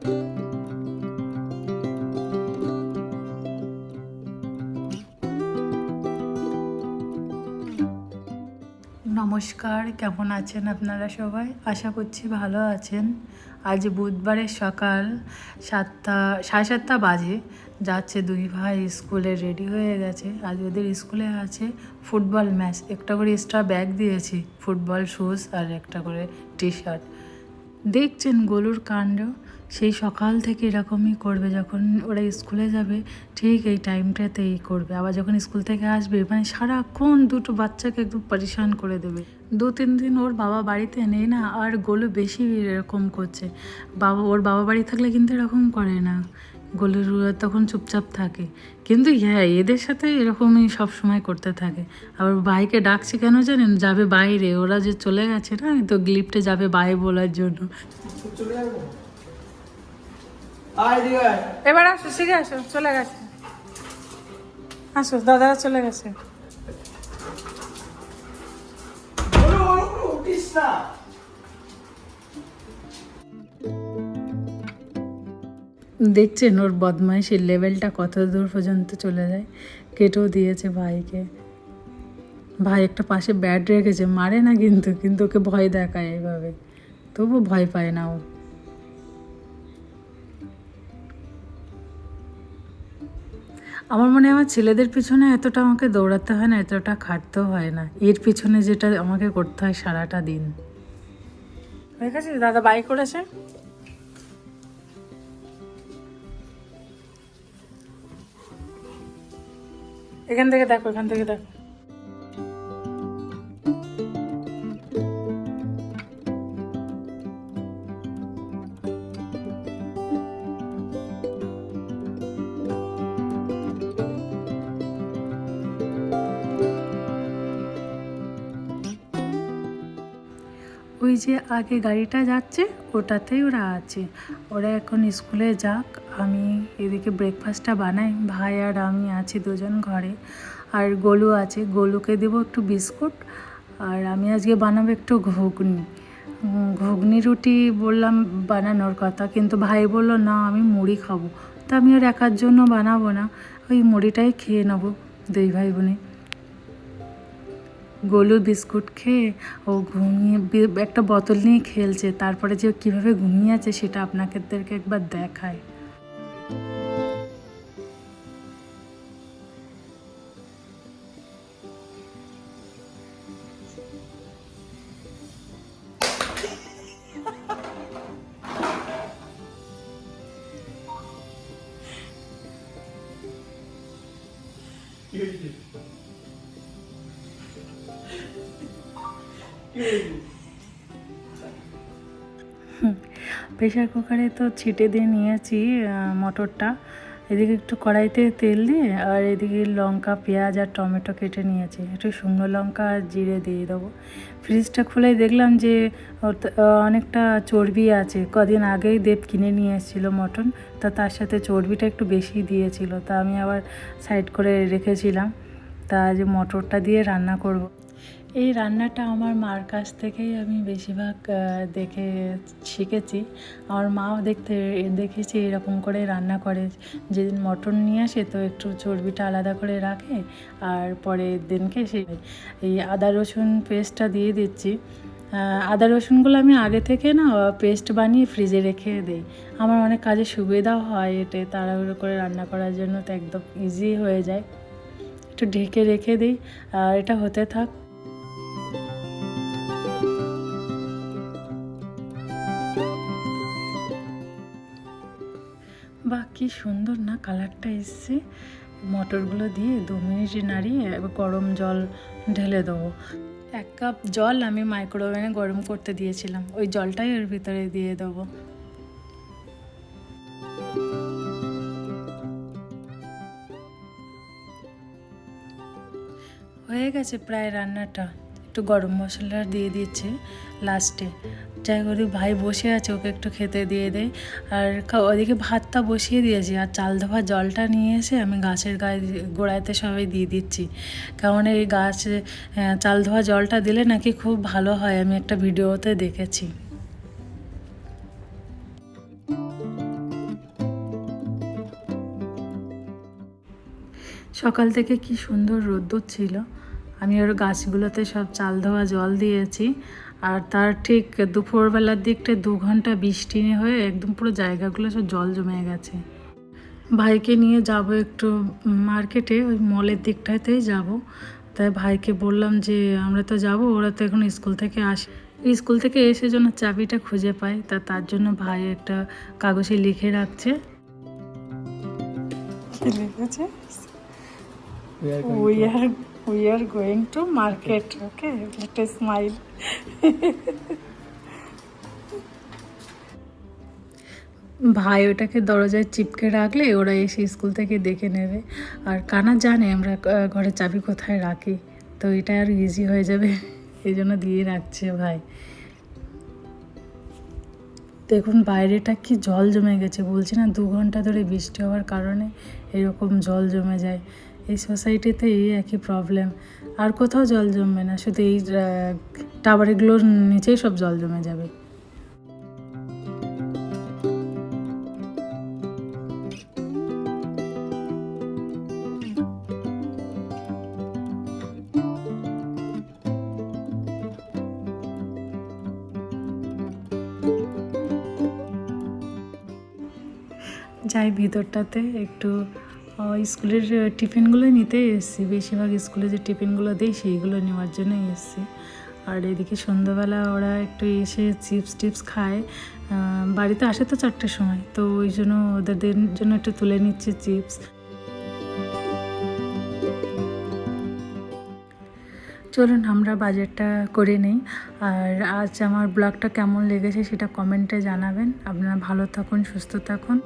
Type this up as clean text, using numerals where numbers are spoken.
নমস্কার, কেমন আছেন আপনারা সবাই? আশা করছি ভালো আছেন। আজ বুধবারের সকাল 7:30 বাজে। যাচ্ছে দুই ভাই স্কুলে, রেডি হয়ে গেছে। আজ ওদের স্কুলে আছে ফুটবল ম্যাচ। একটা করে এক্সট্রা ব্যাগ দিয়েছি, ফুটবল শুজ আর একটা করে টি শার্ট। দেখছেন গোলুর কাণ্ড, সেই সকাল থেকে এরকমই করবে। যখন ওরা স্কুলে যাবে ঠিক এই টাইমটাতেই করবে, আবার যখন স্কুল থেকে আসবে মানে সারাক্ষণ দুটো বাচ্চাকে একদম পরেশান করে দেবে। 2-3 দিন ওর বাবা বাড়িতে নেই না, আর গোলু বেশি এরকম করছে। ওর বাবা বাড়ি থাকলে কিন্তু এরকম করে না, গোলুর তখন চুপচাপ থাকে। কিন্তু হ্যাঁ, এদের সাথে এরকমই সব সময় করতে থাকে। আবার ভাইকে ডাকছে কেন জানেন? যাবে বাইরে, ওরা যে চলে গেছে না, তো লিফটে যাবে বাই বলার জন্য। এবার আসো, শিখে আসো, চলে গেছে। আসো, দাদারা চলে গেছে। দেখছেন ওর বদমাইশের লেভেলটা কত দূর পর্যন্ত চলে যায়। কেটেও দিয়েছে ভাইকে। ভাই একটা পাশে ব্যাট রেখেছে, মারে না কিন্তু ওকে ভয় দেখায় এইভাবে, তবু ভয় পায় না ও। আমার মনে হয় আমার ছেলেদের পিছনে এতটা আমাকে দৌড়াতে হয় না, এতটা খাটতেও হয় না। এর পিছনে যেটা আমাকে করতে হয় সারাটা দিন। হয়ে গেছে, দাদা বাই করেছে। এখান থেকে দেখো, এখান থেকে দেখো। ওই যে আগে গাড়িটা যাচ্ছে ওটাতেই ওরা আছে। ওরা এখন স্কুলে যাক, আমি এদিকে ব্রেকফাস্টটা বানাই। ভাই আর আমি আছি দুজন ঘরে, আর গোলু আছে। গোলুকে দেবো একটু বিস্কুট, আর আমি আজকে বানাবো একটু ঘুগনি রুটি বললাম বানানোর কথা, কিন্তু ভাই বললো না আমি মুড়ি খাবো। তা আমি ওর একার জন্য বানাবো না, ওই মুড়িটাই খেয়ে নেবো দুই ভাই বোনে। গোলু বিস্কুট খেয়ে ও ঘুমিয়ে একটা বোতল নিয়ে খেলছে, তারপরে যে কীভাবে ঘুমিয়ে আছে সেটা আপনাদেরকে একবার দেখায়। প্রেশার কুকারে তো ছিটে দিয়ে নিয়েছি মটরটা। এদিকে একটু কড়াইতে তেল দিয়ে, আর এদিকে লঙ্কা, পেঁয়াজ আর টমেটো কেটে নিয়েছি। একটু শুকনো লঙ্কা আর জিরে দিয়ে দেবো। ফ্রিজটা খুলে দেখলাম যে অনেকটা চর্বি আছে। কদিন আগেই দেব কিনে নিয়ে এসেছিলো মটন, তা তার সাথে চর্বিটা একটু বেশি দিয়েছিল, তা আমি আবার সাইড করে রেখেছিলাম। তা আজ মটরটা দিয়ে রান্না করব। এই রান্নাটা আমার মার কাছ থেকেই আমি বেশিরভাগ দেখে শিখেছি। আমার মাও দেখেছি এরকম করে রান্না করে। যেদিন মটন নিয়ে আসে তো একটু চর্বিটা আলাদা করে রাখে, আর পরের দিনকে এই আদা রসুন পেস্টটা দিয়ে দিচ্ছি। আদা রসুনগুলো আমি আগে থেকে না পেস্ট বানিয়ে ফ্রিজে রেখে দিই। আমার অনেক কাজে সুবিধাও হয়, এতে তাড়াহুড়ো করে রান্না করার জন্য তো একদম ইজি হয়ে যায়। একটু ঢেকে রেখে দিই, আর এটা হতে থাক। বাহ, কি সুন্দর না কালারটা এসছে। মটরগুলো দিয়ে 2 মিনিট নাড়িয়ে এবার গরম জল ঢেলে দেবো। 1 কাপ জল আমি মাইক্রোওভেনে গরম করতে দিয়েছিলাম, ওই জলটাই এর ভিতরে দিয়ে দেবো। হয়ে গেছে প্রায় রান্নাটা। একটু গরম মশলা দিয়ে দিচ্ছে লাস্টে। যাই করি, ভাই বসে আছে, ওকে একটু খেতে দিয়ে দেয়। আর ওদিকে ভাতটা বসিয়ে দিয়েছি, আর চাল ধোয়া জলটা নিয়ে এসে আমি গাছের গোড়াতে সবাই দিয়ে দিচ্ছি। কারণ এই গাছে চাল ধোয়া জলটা দিলে নাকি খুব ভালো হয়, আমি একটা ভিডিওতে দেখেছি। সকাল থেকে কি সুন্দর রোদ্দুর ছিল। আমি ওর গাছগুলোতে সব চাল ধোয়া জল দিয়েছি, আর তার ঠিক দুপুরবেলার দিকটা 2 ঘন্টা বৃষ্টি হয়ে একদম পুরো জায়গাগুলো সব জল জমে গেছে। ভাইকে নিয়ে যাব একটু মার্কেটে, ওই মলের দিকটাতেই যাব। তাই ভাইকে বললাম যে আমরা তো যাব, ওরা তো এখন স্কুল থেকে আসে, স্কুল থেকে এসে যেন চাবিটা খুঁজে পায়, তার জন্য ভাই একটা কাগজে লিখে রাখছে। কি লিখেছে? We are going to market. Okay, let us smile. ভাই ওটাকে দরজায় চিপকে রাখলে ওরা এসে স্কুল থেকে দেখে নেবে। আর কানা জানে আমরা ঘরে চাবি কোথায় রাখি, তো এটা আর ইজি হয়ে যাবে, এই জন্য দিয়ে রাখছে ভাই। দেখুন বাইরেটা কি জল জমে গেছে, বলছি না 2 ঘন্টা ধরে বৃষ্টি হওয়ার কারণে এরকম জল জমে যায়। এই সোসাইটিতে এই একই প্রবলেম, আর কোথাও জল জমবে না, শুধু এই টাওয়ারগুলোর নিচেই সব জল জমে যাবে। যাই ভিতরটাতে একটু স্কুলের টিফিনগুলো নিতে এসেছি, বেশিরভাগ স্কুলে যে টিফিনগুলো দেয় সেইগুলো নেওয়ার জন্যই এসেছি। আর এদিকে সন্ধ্যাবেলা ওরা একটু এসে চিপস টিপস খায়, বাড়িতে আসে তো 4টের সময়, তো ওই জন্য ওদের জন্য একটু তুলে নিচ্ছে চিপস। চলুন আমরা বাজারটা করে নিই। আর আজ আমার ব্লগটা কেমন লেগেছে সেটা কমেন্টে জানাবেন। আপনারা ভালো থাকুন, সুস্থ থাকুন।